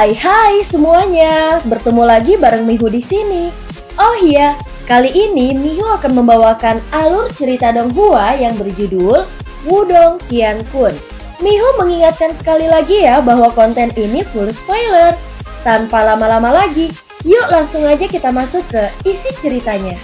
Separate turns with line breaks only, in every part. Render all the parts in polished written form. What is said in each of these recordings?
Hai semuanya, bertemu lagi bareng Mihu di sini. Oh iya, kali ini Mihu akan membawakan alur cerita Donghua yang berjudul Wudong Qiankun. Mihu mengingatkan sekali lagi ya bahwa konten ini full spoiler. Tanpa lama-lama lagi, yuk langsung aja kita masuk ke isi ceritanya.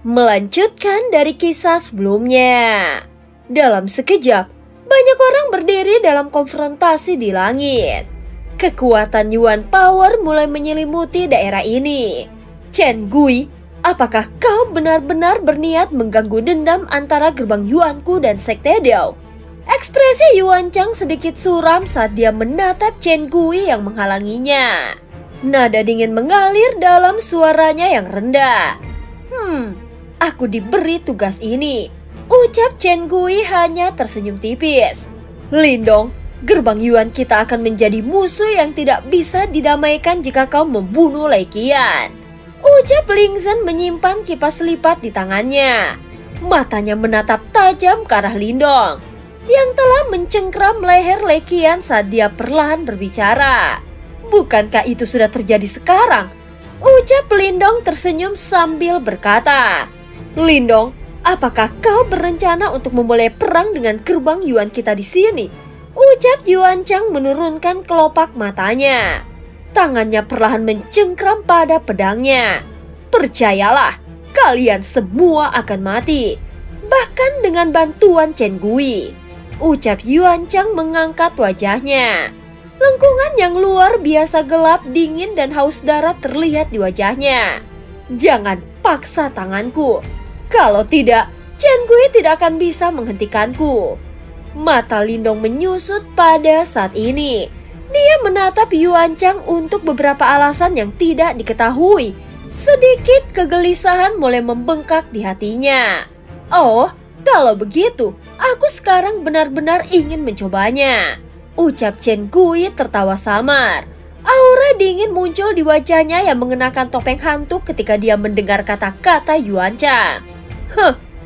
Melanjutkan dari kisah sebelumnya. Dalam sekejap, banyak orang berdiri dalam konfrontasi di langit. Kekuatan Yuan Power mulai menyelimuti daerah ini. Chen Gui, apakah kau benar-benar berniat mengganggu dendam antara gerbang Yuanku dan Sekte Dao? Ekspresi Yuan Chang sedikit suram saat dia menatap Chen Gui yang menghalanginya. Nada dingin mengalir dalam suaranya yang rendah. Aku diberi tugas ini, ucap Chen Gui hanya tersenyum tipis. Lindong, gerbang Yuan kita akan menjadi musuh yang tidak bisa didamaikan jika kau membunuh Lei Qian, ucap Ling Zhen menyimpan kipas lipat di tangannya. Matanya menatap tajam ke arah Lindong yang telah mencengkram leher Lei Qian saat dia perlahan berbicara. Bukankah itu sudah terjadi sekarang? Ucap Lindong tersenyum sambil berkata, Lindong, apakah kau berencana untuk memulai perang dengan gerbang Yuan kita di sini? Ucap Yuan Chang menurunkan kelopak matanya. Tangannya perlahan mencengkram pada pedangnya. Percayalah, kalian semua akan mati. Bahkan dengan bantuan Chen Gui. Ucap Yuan Chang mengangkat wajahnya. Lengkungan yang luar biasa gelap, dingin, dan haus darah terlihat di wajahnya. Jangan paksa tanganku. Kalau tidak, Chen Gui tidak akan bisa menghentikanku. Mata Lindong menyusut pada saat ini. Dia menatap Yuan Chang untuk beberapa alasan yang tidak diketahui. Sedikit kegelisahan mulai membengkak di hatinya. Oh, kalau begitu, aku sekarang benar-benar ingin mencobanya. Ucap Chen Gui tertawa samar. Aura dingin muncul di wajahnya yang mengenakan topeng hantu ketika dia mendengar kata-kata Yuan Chang.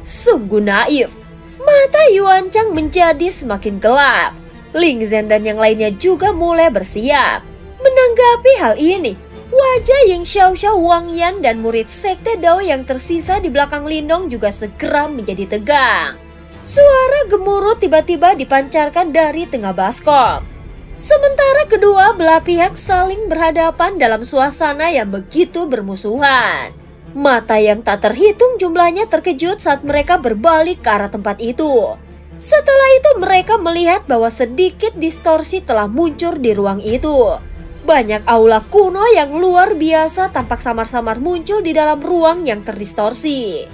Sungguh naif. Mata Yuan Chang menjadi semakin gelap. Ling Zhen dan yang lainnya juga mulai bersiap. Menanggapi hal ini, wajah Ying Xiaoxiao, Wang Yan, dan murid Sekte Dao yang tersisa di belakang Lindong juga segera menjadi tegang. Suara gemuruh tiba-tiba dipancarkan dari tengah baskom. Sementara kedua belah pihak saling berhadapan dalam suasana yang begitu bermusuhan. Mata yang tak terhitung jumlahnya terkejut saat mereka berbalik ke arah tempat itu. Setelah itu mereka melihat bahwa sedikit distorsi telah muncul di ruang itu. Banyak aula kuno yang luar biasa tampak samar-samar muncul di dalam ruang yang terdistorsi.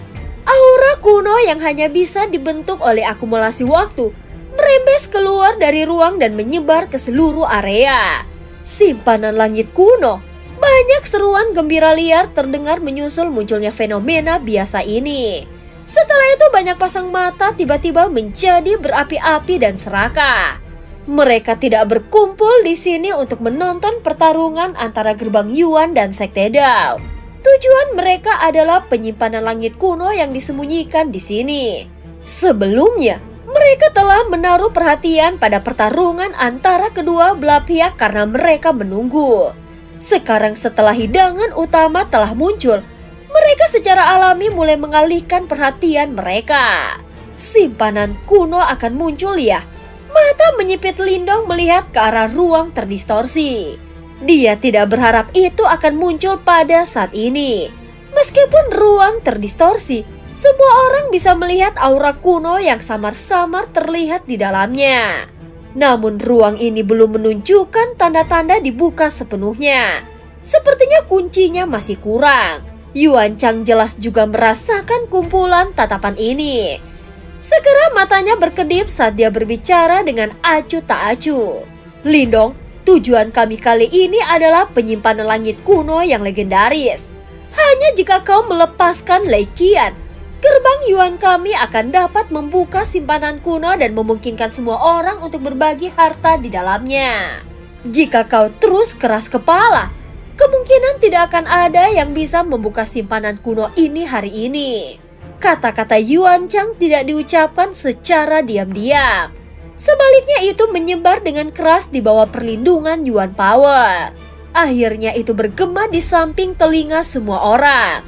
Aura kuno yang hanya bisa dibentuk oleh akumulasi waktu merembes keluar dari ruang dan menyebar ke seluruh area. Simpanan langit kuno. Banyak seruan gembira liar terdengar menyusul munculnya fenomena biasa ini. Setelah itu banyak pasang mata tiba-tiba menjadi berapi-api dan serakah. Mereka tidak berkumpul di sini untuk menonton pertarungan antara gerbang Yuan dan Sekte Dao. Tujuan mereka adalah penyimpanan langit kuno yang disembunyikan di sini. Sebelumnya, mereka telah menaruh perhatian pada pertarungan antara kedua belah pihak karena mereka menunggu. Sekarang setelah hidangan utama telah muncul, mereka secara alami mulai mengalihkan perhatian mereka. Simpanan kuno akan muncul ya? Mata menyipit Lindong melihat ke arah ruang terdistorsi. Dia tidak berharap itu akan muncul pada saat ini. Meskipun ruang terdistorsi, semua orang bisa melihat aura kuno yang samar-samar terlihat di dalamnya. Namun ruang ini belum menunjukkan tanda-tanda dibuka sepenuhnya. Sepertinya kuncinya masih kurang. Yuan Chang jelas juga merasakan kumpulan tatapan ini. Segera matanya berkedip saat dia berbicara dengan acuh tak acuh. Lindong, tujuan kami kali ini adalah penyimpanan langit kuno yang legendaris. Hanya jika kau melepaskan Lei Qian, gerbang Yuan kami akan dapat membuka simpanan kuno dan memungkinkan semua orang untuk berbagi harta di dalamnya. Jika kau terus keras kepala, kemungkinan tidak akan ada yang bisa membuka simpanan kuno ini hari ini. Kata-kata Yuan Chang tidak diucapkan secara diam-diam. Sebaliknya itu menyebar dengan keras di bawah perlindungan Yuan Power. Akhirnya itu bergema di samping telinga semua orang.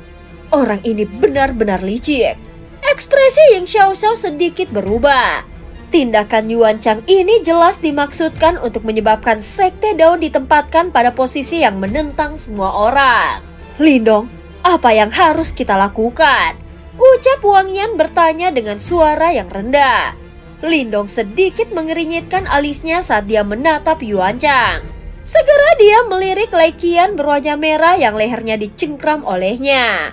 Orang ini benar-benar licik. Ekspresi Ying Xiaoxiao sedikit berubah. Tindakan Yuan Chang ini jelas dimaksudkan untuk menyebabkan Sekte Dao ditempatkan pada posisi yang menentang semua orang. Lindong, apa yang harus kita lakukan? Ucap Wang Yan bertanya dengan suara yang rendah. Lindong sedikit mengerinyitkan alisnya saat dia menatap Yuan Chang. Segera dia melirik Lei Qian berwajah merah yang lehernya dicengkram olehnya.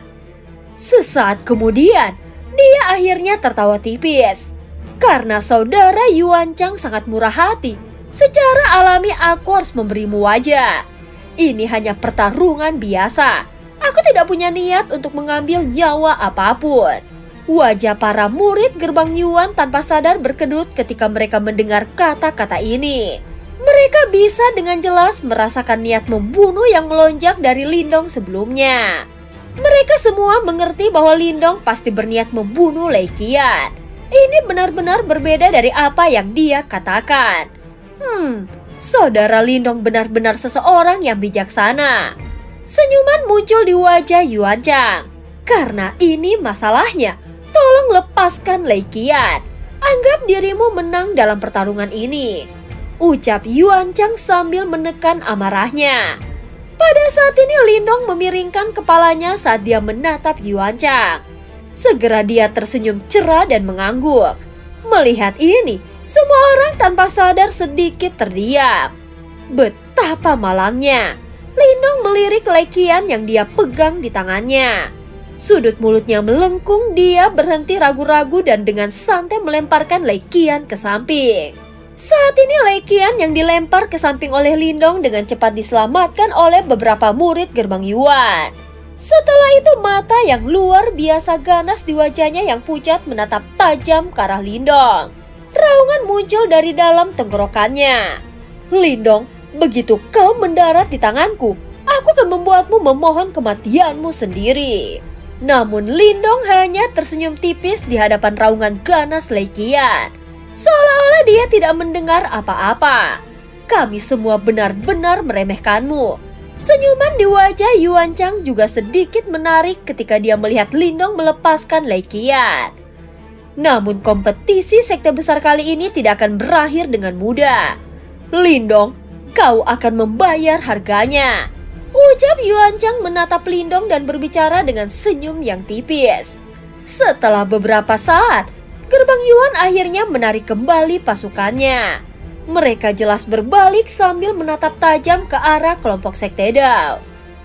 Sesaat kemudian, dia akhirnya tertawa tipis. Karena saudara Yuan Chang sangat murah hati, secara alami aku harus memberimu wajah. Ini hanya pertarungan biasa. Aku tidak punya niat untuk mengambil nyawa apapun. Wajah para murid gerbang Yuan tanpa sadar berkedut ketika mereka mendengar kata-kata ini. Mereka bisa dengan jelas merasakan niat membunuh yang melonjak dari Lindong sebelumnya. Mereka semua mengerti bahwa Lindong pasti berniat membunuh Lei Qian. Ini benar-benar berbeda dari apa yang dia katakan. Saudara Lindong benar-benar seseorang yang bijaksana. Senyuman muncul di wajah Yuan Chang. Karena ini masalahnya. Tolong lepaskan Lei Qian. Anggap dirimu menang dalam pertarungan ini. Ucap Yuan Chang sambil menekan amarahnya. Pada saat ini Lindong memiringkan kepalanya saat dia menatap Yuan Chang. Segera dia tersenyum cerah dan mengangguk. Melihat ini, semua orang tanpa sadar sedikit terdiam. Betapa malangnya. Lindong melirik Lei Qian yang dia pegang di tangannya. Sudut mulutnya melengkung, dia berhenti ragu-ragu dan dengan santai melemparkan Lei Qian ke samping. Saat ini Lei Qian yang dilempar ke samping oleh Lindong dengan cepat diselamatkan oleh beberapa murid gerbang Yuan. Setelah itu mata yang luar biasa ganas di wajahnya yang pucat menatap tajam ke arah Lindong. Raungan muncul dari dalam tenggorokannya. Lindong, begitu kau mendarat di tanganku, aku akan membuatmu memohon kematianmu sendiri. Namun Lindong hanya tersenyum tipis di hadapan raungan ganas Lei Qian. Seolah-olah dia tidak mendengar apa-apa. Kami semua benar-benar meremehkanmu. Senyuman di wajah Yuan Chang juga sedikit menarik ketika dia melihat Lindong melepaskan Lei Qian. Namun kompetisi sekte besar kali ini tidak akan berakhir dengan mudah. Lindong, kau akan membayar harganya. Ucap Yuan Chang menatap Lindong dan berbicara dengan senyum yang tipis. Setelah beberapa saat, gerbang Yuan akhirnya menarik kembali pasukannya. Mereka jelas berbalik sambil menatap tajam ke arah kelompok Sekte Dao.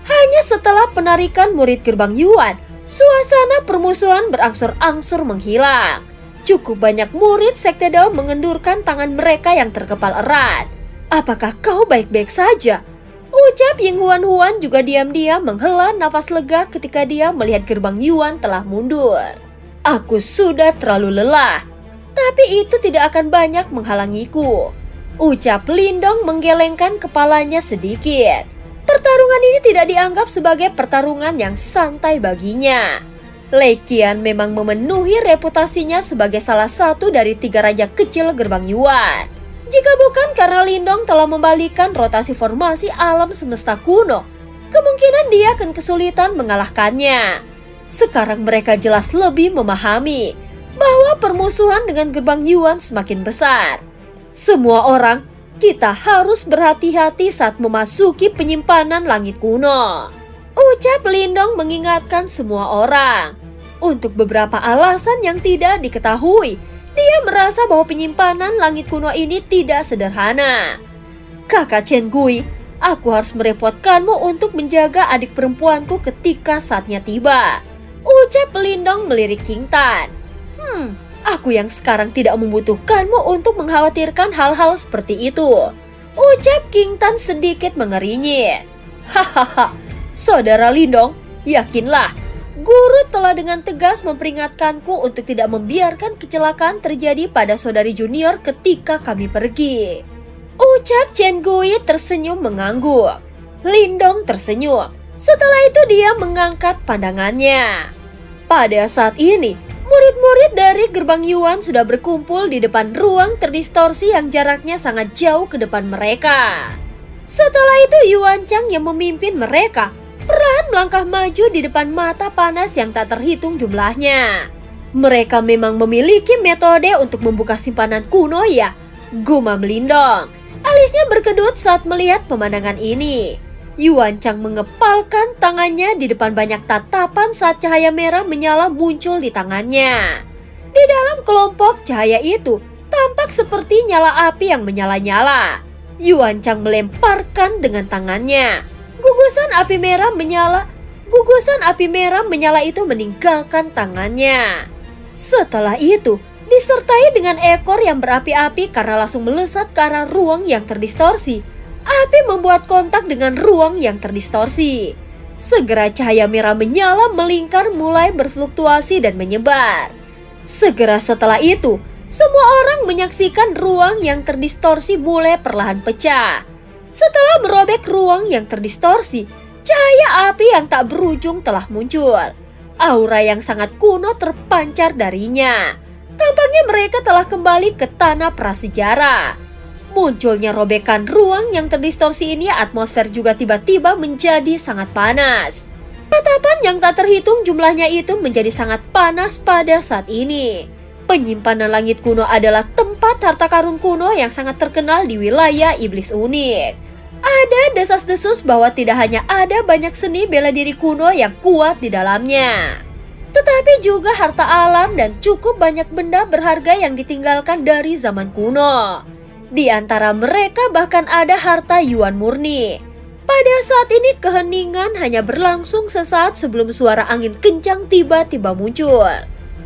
Hanya setelah penarikan murid gerbang Yuan, suasana permusuhan berangsur-angsur menghilang. Cukup banyak murid Sekte Dao mengendurkan tangan mereka yang terkepal erat. Apakah kau baik-baik saja? Ucap Ying Huan juga diam-diam menghela nafas lega ketika dia melihat gerbang Yuan telah mundur. Aku sudah terlalu lelah, tapi itu tidak akan banyak menghalangiku. Ucap Lindong menggelengkan kepalanya sedikit. Pertarungan ini tidak dianggap sebagai pertarungan yang santai baginya. Lei Qian memang memenuhi reputasinya sebagai salah satu dari 3 raja kecil gerbang Yuan. Jika bukan karena Lindong telah membalikan rotasi formasi alam semesta kuno, kemungkinan dia akan kesulitan mengalahkannya. Sekarang mereka jelas lebih memahami bahwa permusuhan dengan gerbang Yuan semakin besar. Semua orang, kita harus berhati-hati saat memasuki penyimpanan langit kuno. Ucap Lindong mengingatkan semua orang. Untuk beberapa alasan yang tidak diketahui, dia merasa bahwa penyimpanan langit kuno ini tidak sederhana. Kakak Chen Gui, aku harus merepotkanmu untuk menjaga adik perempuanku ketika saatnya tiba. Ucap Lindong melirik King Tan. Aku yang sekarang tidak membutuhkanmu untuk mengkhawatirkan hal-hal seperti itu. Ucap King Tan sedikit mengerinyit. Hahaha, saudara Lindong, yakinlah. Guru telah dengan tegas memperingatkanku untuk tidak membiarkan kecelakaan terjadi pada saudari junior ketika kami pergi. Ucap Chen Gui tersenyum mengangguk. Lindong tersenyum. Setelah itu dia mengangkat pandangannya. Pada saat ini, Murid-murid dari gerbang Yuan sudah berkumpul di depan ruang terdistorsi yang jaraknya sangat jauh ke depan mereka. Setelah itu Yuan Chang yang memimpin mereka perlahan melangkah maju di depan mata panas yang tak terhitung jumlahnya. Mereka memang memiliki metode untuk membuka simpanan kuno ya, gumam Lindong. Alisnya berkedut saat melihat pemandangan ini. Yuan Chang mengepalkan tangannya di depan banyak tatapan saat cahaya merah menyala muncul di tangannya. Di dalam kelompok cahaya itu tampak seperti nyala api yang menyala-nyala. Yuan Chang melemparkan dengan tangannya. Gugusan api merah menyala itu meninggalkan tangannya. Setelah itu, disertai dengan ekor yang berapi-api karena langsung melesat ke arah ruang yang terdistorsi. Api membuat kontak dengan ruang yang terdistorsi. Segera cahaya merah menyala melingkar mulai berfluktuasi dan menyebar. Segera setelah itu, semua orang menyaksikan ruang yang terdistorsi mulai perlahan pecah. Setelah merobek ruang yang terdistorsi, cahaya api yang tak berujung telah muncul. Aura yang sangat kuno terpancar darinya. Tampaknya mereka telah kembali ke tanah prasejarah. Munculnya robekan ruang yang terdistorsi ini, atmosfer juga tiba-tiba menjadi sangat panas. Tatapan yang tak terhitung jumlahnya itu menjadi sangat panas pada saat ini. Penyimpanan langit kuno adalah tempat harta karun kuno yang sangat terkenal di wilayah iblis unik. Ada desas-desus bahwa tidak hanya ada banyak seni bela diri kuno yang kuat di dalamnya, tetapi juga harta alam dan cukup banyak benda berharga yang ditinggalkan dari zaman kuno. Di antara mereka bahkan ada harta Yuan murni. Pada saat ini keheningan hanya berlangsung sesaat sebelum suara angin kencang tiba-tiba muncul.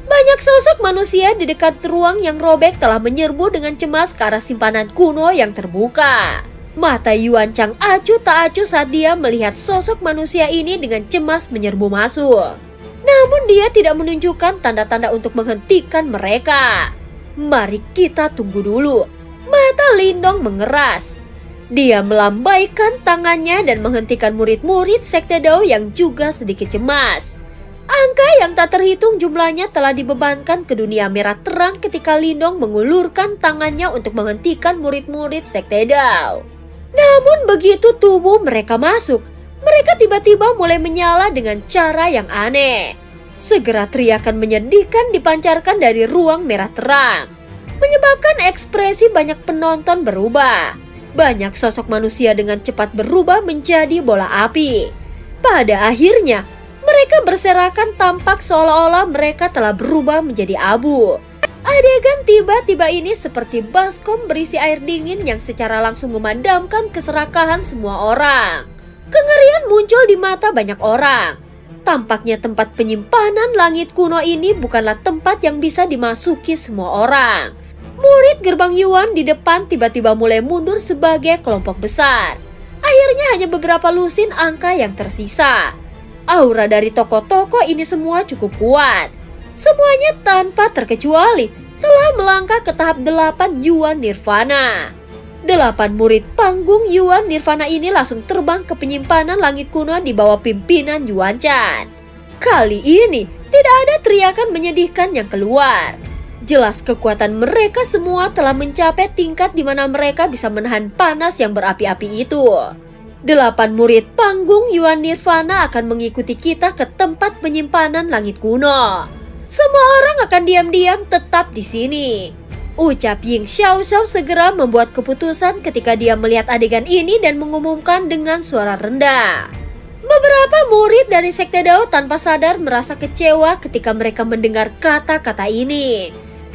Banyak sosok manusia di dekat ruang yang robek telah menyerbu dengan cemas ke arah simpanan kuno yang terbuka. Mata Yuan Chang acuh tak acuh saat dia melihat sosok manusia ini dengan cemas menyerbu masuk. Namun dia tidak menunjukkan tanda-tanda untuk menghentikan mereka. Mari kita tunggu dulu. Mata Lindong mengeras. Dia melambaikan tangannya dan menghentikan murid-murid Sekte Dao yang juga sedikit cemas. Angka yang tak terhitung jumlahnya telah dibebankan ke dunia merah terang ketika Lindong mengulurkan tangannya untuk menghentikan murid-murid Sekte Dao. Namun begitu tubuh mereka masuk, mereka tiba-tiba mulai menyala dengan cara yang aneh. Segera teriakan menyedihkan dipancarkan dari ruang merah terang, menyebabkan ekspresi banyak penonton berubah. Banyak sosok manusia dengan cepat berubah menjadi bola api. Pada akhirnya, mereka berserakan tampak seolah-olah mereka telah berubah menjadi abu. Adegan tiba-tiba ini seperti baskom berisi air dingin yang secara langsung memadamkan keserakahan semua orang. Kengerian muncul di mata banyak orang. Tampaknya tempat penyimpanan langit kuno ini bukanlah tempat yang bisa dimasuki semua orang. Murid gerbang Yuan di depan tiba-tiba mulai mundur sebagai kelompok besar. Akhirnya hanya beberapa lusin angka yang tersisa. Aura dari tokoh-tokoh ini semua cukup kuat. Semuanya tanpa terkecuali telah melangkah ke tahap 8 Yuan Nirvana. 8 murid panggung Yuan Nirvana ini langsung terbang ke penyimpanan langit kuno di bawah pimpinan Yuan Chan. Kali ini tidak ada teriakan menyedihkan yang keluar. Jelas kekuatan mereka semua telah mencapai tingkat di mana mereka bisa menahan panas yang berapi-api itu. 8 murid panggung Yuan Nirvana akan mengikuti kita ke tempat penyimpanan langit kuno. Semua orang akan diam-diam tetap di sini. Ucap Ying Xiaoxiao segera membuat keputusan ketika dia melihat adegan ini dan mengumumkan dengan suara rendah. Beberapa murid dari Sekte Dao tanpa sadar merasa kecewa ketika mereka mendengar kata-kata ini.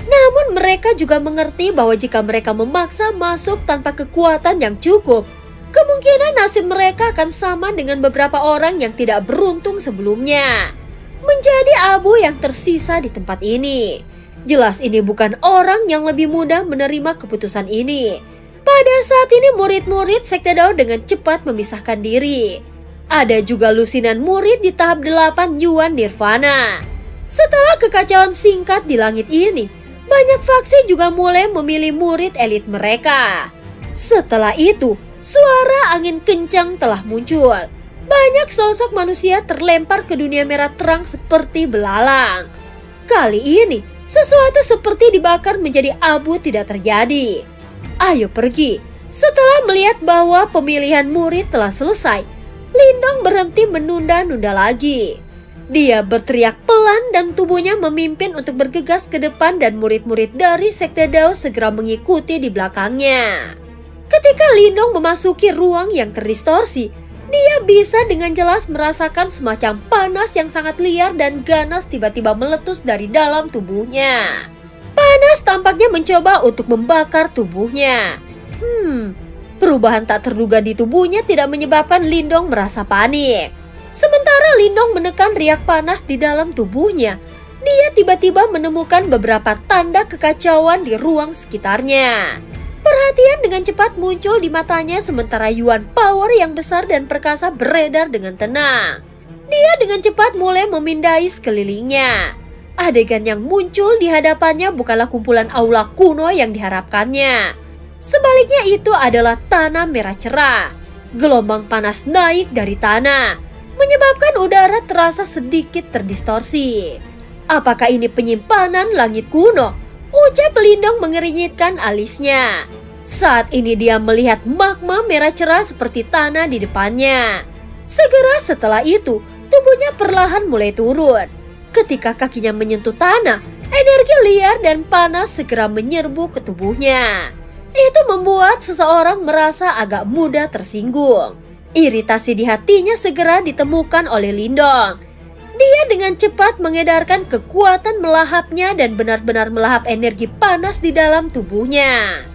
Namun mereka juga mengerti bahwa jika mereka memaksa masuk tanpa kekuatan yang cukup, kemungkinan nasib mereka akan sama dengan beberapa orang yang tidak beruntung sebelumnya, menjadi abu yang tersisa di tempat ini. Jelas ini bukan orang yang lebih mudah menerima keputusan ini. Pada saat ini murid-murid Sekte Dao dengan cepat memisahkan diri. Ada juga lusinan murid di tahap 8 Yuan Nirvana. Setelah kekacauan singkat di langit ini, banyak faksi juga mulai memilih murid elit mereka. Setelah itu, suara angin kencang telah muncul. Banyak sosok manusia terlempar ke dunia merah terang seperti belalang. Kali ini, sesuatu seperti dibakar menjadi abu tidak terjadi. Ayo pergi. Setelah melihat bahwa pemilihan murid telah selesai, Lindong berhenti menunda-nunda lagi. Dia berteriak pelan dan tubuhnya memimpin untuk bergegas ke depan dan murid-murid dari Sekte Dao segera mengikuti di belakangnya. Ketika Lindong memasuki ruang yang terdistorsi, dia bisa dengan jelas merasakan semacam panas yang sangat liar dan ganas tiba-tiba meletus dari dalam tubuhnya. Panas tampaknya mencoba untuk membakar tubuhnya. Perubahan tak terduga di tubuhnya tidak menyebabkan Lindong merasa panik. Sementara Lindong menekan riak panas di dalam tubuhnya, dia tiba-tiba menemukan beberapa tanda kekacauan di ruang sekitarnya. Perhatian dengan cepat muncul di matanya sementara Yuan Power yang besar dan perkasa beredar dengan tenang. Dia dengan cepat mulai memindai sekelilingnya. Adegan yang muncul di hadapannya bukanlah kumpulan aula kuno yang diharapkannya. Sebaliknya itu adalah tanah merah cerah. Gelombang panas naik dari tanah, menyebabkan udara terasa sedikit terdistorsi. Apakah ini penyimpanan langit kuno? Ucap Lindong mengernyitkan alisnya. Saat ini dia melihat magma merah cerah seperti tanah di depannya. Segera setelah itu, tubuhnya perlahan mulai turun. Ketika kakinya menyentuh tanah, energi liar dan panas segera menyerbu ke tubuhnya. Itu membuat seseorang merasa agak mudah tersinggung. Iritasi di hatinya segera ditemukan oleh Lindong. Dia dengan cepat mengedarkan kekuatan melahapnya dan benar-benar melahap energi panas di dalam tubuhnya.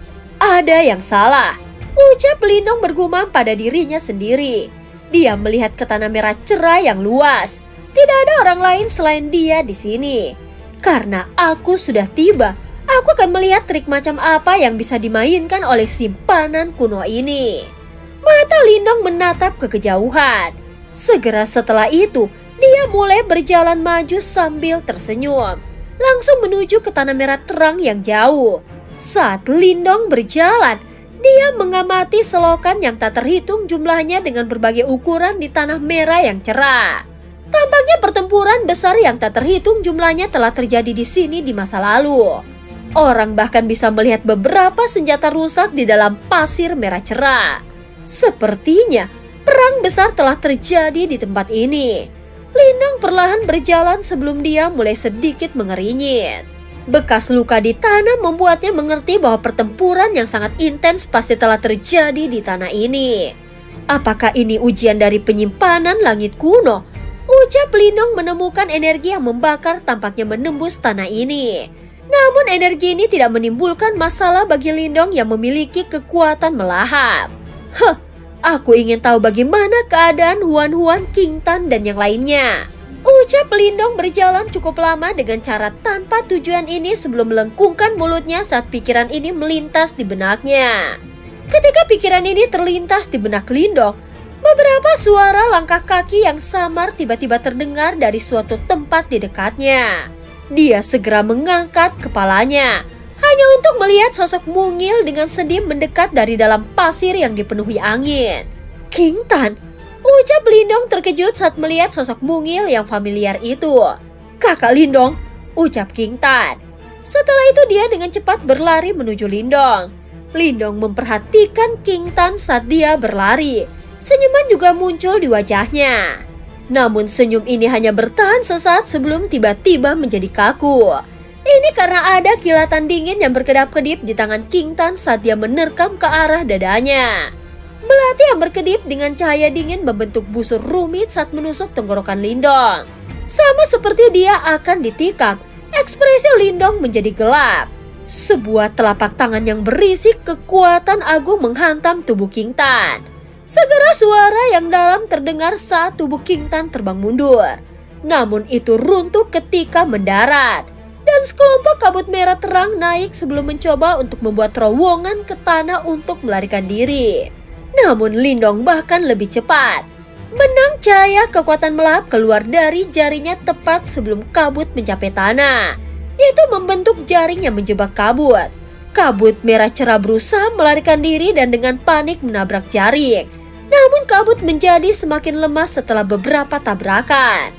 Ada yang salah, ucap Lindong bergumam pada dirinya sendiri. Dia melihat ke tanah merah cerah yang luas. Tidak ada orang lain selain dia di sini. Karena aku sudah tiba, aku akan melihat trik macam apa yang bisa dimainkan oleh simpanan kuno ini. Mata Lindong menatap ke kejauhan. Segera setelah itu, dia mulai berjalan maju sambil tersenyum, langsung menuju ke tanah merah terang yang jauh. Saat Lindong berjalan, dia mengamati selokan yang tak terhitung jumlahnya dengan berbagai ukuran di tanah merah yang cerah. Tampaknya pertempuran besar yang tak terhitung jumlahnya telah terjadi di sini di masa lalu. Orang bahkan bisa melihat beberapa senjata rusak di dalam pasir merah cerah. Sepertinya perang besar telah terjadi di tempat ini. Lindong perlahan berjalan sebelum dia mulai sedikit mengerinyit. Bekas luka di tanah membuatnya mengerti bahwa pertempuran yang sangat intens pasti telah terjadi di tanah ini. Apakah ini ujian dari penyimpanan langit kuno? Ucap Lindong menemukan energi yang membakar tampaknya menembus tanah ini. Namun energi ini tidak menimbulkan masalah bagi Lindong yang memiliki kekuatan melahap. Aku ingin tahu bagaimana keadaan Huan-Huan, King Tan, dan yang lainnya. Ucap Lindong berjalan cukup lama dengan cara tanpa tujuan ini sebelum melengkungkan mulutnya saat pikiran ini melintas di benaknya. Ketika pikiran ini terlintas di benak Lindong, beberapa suara langkah kaki yang samar tiba-tiba terdengar dari suatu tempat di dekatnya. Dia segera mengangkat kepalanya, hanya untuk melihat sosok mungil dengan sedih mendekat dari dalam pasir yang dipenuhi angin. King Tan, ucap Lindong terkejut saat melihat sosok mungil yang familiar itu. Kakak Lindong, ucap King Tan. Setelah itu dia dengan cepat berlari menuju Lindong. Lindong memperhatikan King Tan saat dia berlari. Senyuman juga muncul di wajahnya. Namun senyum ini hanya bertahan sesaat sebelum tiba-tiba menjadi kaku. Ini karena ada kilatan dingin yang berkedap-kedip di tangan King Tan saat dia menerkam ke arah dadanya. Belati yang berkedip dengan cahaya dingin membentuk busur rumit saat menusuk tenggorokan Lindong. Sama seperti dia akan ditikam, ekspresi Lindong menjadi gelap. Sebuah telapak tangan yang berisi kekuatan agung menghantam tubuh King Tan. Segera suara yang dalam terdengar saat tubuh King Tan terbang mundur. Namun itu runtuh ketika mendarat. Dan sekelompok kabut merah terang naik sebelum mencoba untuk membuat terowongan ke tanah untuk melarikan diri. Namun Lindong bahkan lebih cepat. Benang cahaya kekuatan melahap keluar dari jarinya tepat sebelum kabut mencapai tanah. Itu membentuk jaring yang menjebak kabut. Kabut merah cerah berusaha melarikan diri dan dengan panik menabrak jaring. Namun kabut menjadi semakin lemah setelah beberapa tabrakan.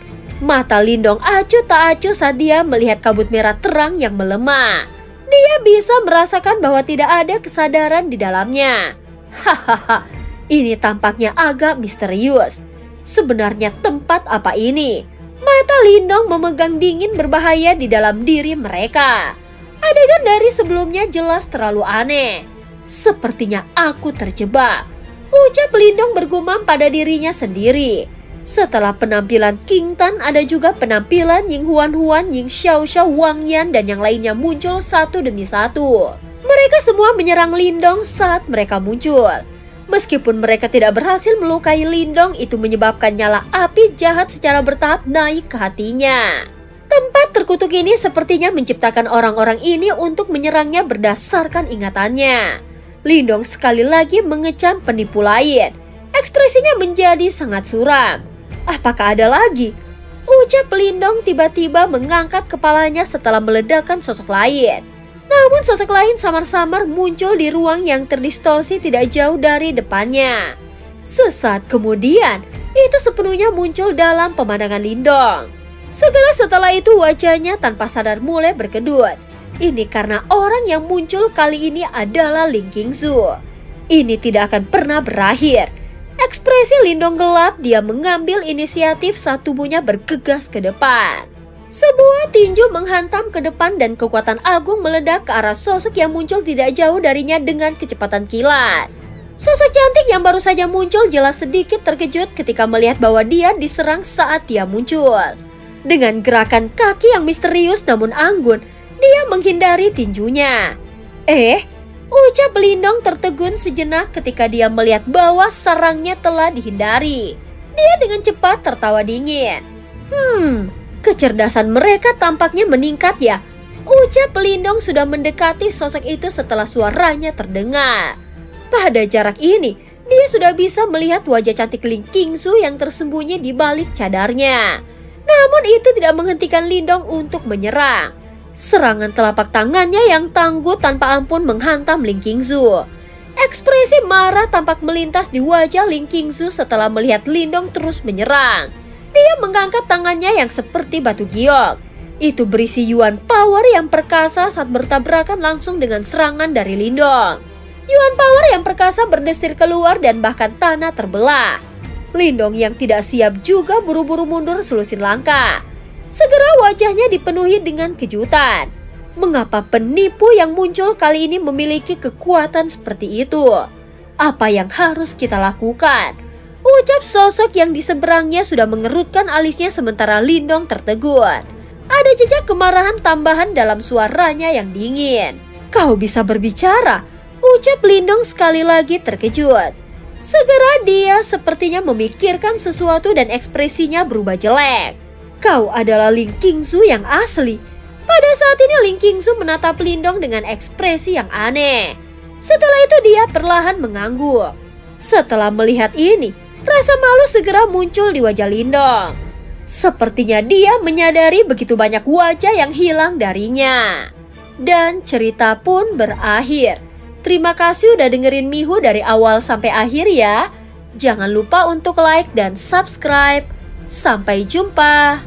Mata Lindong acuh tak acuh saat dia melihat kabut merah terang yang melemah. Dia bisa merasakan bahwa tidak ada kesadaran di dalamnya. Hahaha, ini tampaknya agak misterius. Sebenarnya tempat apa ini? Mata Lindong memegang dingin berbahaya di dalam diri mereka. Adegan dari sebelumnya jelas terlalu aneh. Sepertinya aku terjebak, ucap Lindong bergumam pada dirinya sendiri. Setelah penampilan King Tan, ada juga penampilan Ying Huan Huan, Ying Xiao Xiao, Wang Yan, dan yang lainnya muncul satu demi satu. Mereka semua menyerang Lindong saat mereka muncul. Meskipun mereka tidak berhasil melukai Lindong, itu menyebabkan nyala api jahat secara bertahap naik ke hatinya. Tempat terkutuk ini sepertinya menciptakan orang-orang ini untuk menyerangnya berdasarkan ingatannya. Lindong sekali lagi mengecam penipu lain. Ekspresinya menjadi sangat suram. Apakah ada lagi? Ucap Lindong tiba-tiba mengangkat kepalanya setelah meledakkan sosok lain. Namun sosok lain samar-samar muncul di ruang yang terdistorsi tidak jauh dari depannya. Sesaat kemudian, itu sepenuhnya muncul dalam pemandangan Lindong. Segera setelah itu wajahnya tanpa sadar mulai berkedut. Ini karena orang yang muncul kali ini adalah Ling Qingzu. Ini tidak akan pernah berakhir. Ekspresi Lindong gelap, dia mengambil inisiatif saat tubuhnya bergegas ke depan. Sebuah tinju menghantam ke depan dan kekuatan agung meledak ke arah sosok yang muncul tidak jauh darinya dengan kecepatan kilat. Sosok cantik yang baru saja muncul jelas sedikit terkejut ketika melihat bahwa dia diserang saat dia muncul. Dengan gerakan kaki yang misterius namun anggun, dia menghindari tinjunya. Ucap Lindong tertegun sejenak ketika dia melihat bahwa sarangnya telah dihindari. Dia dengan cepat tertawa dingin. Kecerdasan mereka tampaknya meningkat ya. Ucap Lindong sudah mendekati sosok itu setelah suaranya terdengar. Pada jarak ini, dia sudah bisa melihat wajah cantik Ling Qingzu yang tersembunyi di balik cadarnya. Namun itu tidak menghentikan Lindong untuk menyerang. Serangan telapak tangannya yang tangguh tanpa ampun menghantam Ling Qingzu. Ekspresi marah tampak melintas di wajah Ling Qingzu setelah melihat Lindong terus menyerang. Dia mengangkat tangannya yang seperti batu giok. Itu berisi Yuan Power yang perkasa saat bertabrakan langsung dengan serangan dari Lindong. Yuan Power yang perkasa berdesir keluar dan bahkan tanah terbelah. Lindong yang tidak siap juga buru-buru mundur selusin langkah. Segera wajahnya dipenuhi dengan kejutan. Mengapa penipu yang muncul kali ini memiliki kekuatan seperti itu? Apa yang harus kita lakukan? Ucap sosok yang di seberangnya sudah mengerutkan alisnya sementara Lindong tertegun. Ada jejak kemarahan tambahan dalam suaranya yang dingin. Kau bisa berbicara? Ucap Lindong sekali lagi terkejut. Segera dia sepertinya memikirkan sesuatu dan ekspresinya berubah jelek. Kau adalah Ling Qingzu yang asli. Pada saat ini Ling Qingzu menatap Lindong dengan ekspresi yang aneh. Setelah itu dia perlahan mengangguk. Setelah melihat ini, rasa malu segera muncul di wajah Lindong. Sepertinya dia menyadari begitu banyak wajah yang hilang darinya. Dan cerita pun berakhir. Terima kasih udah dengerin Mihu dari awal sampai akhir ya. Jangan lupa untuk like dan subscribe. Sampai jumpa.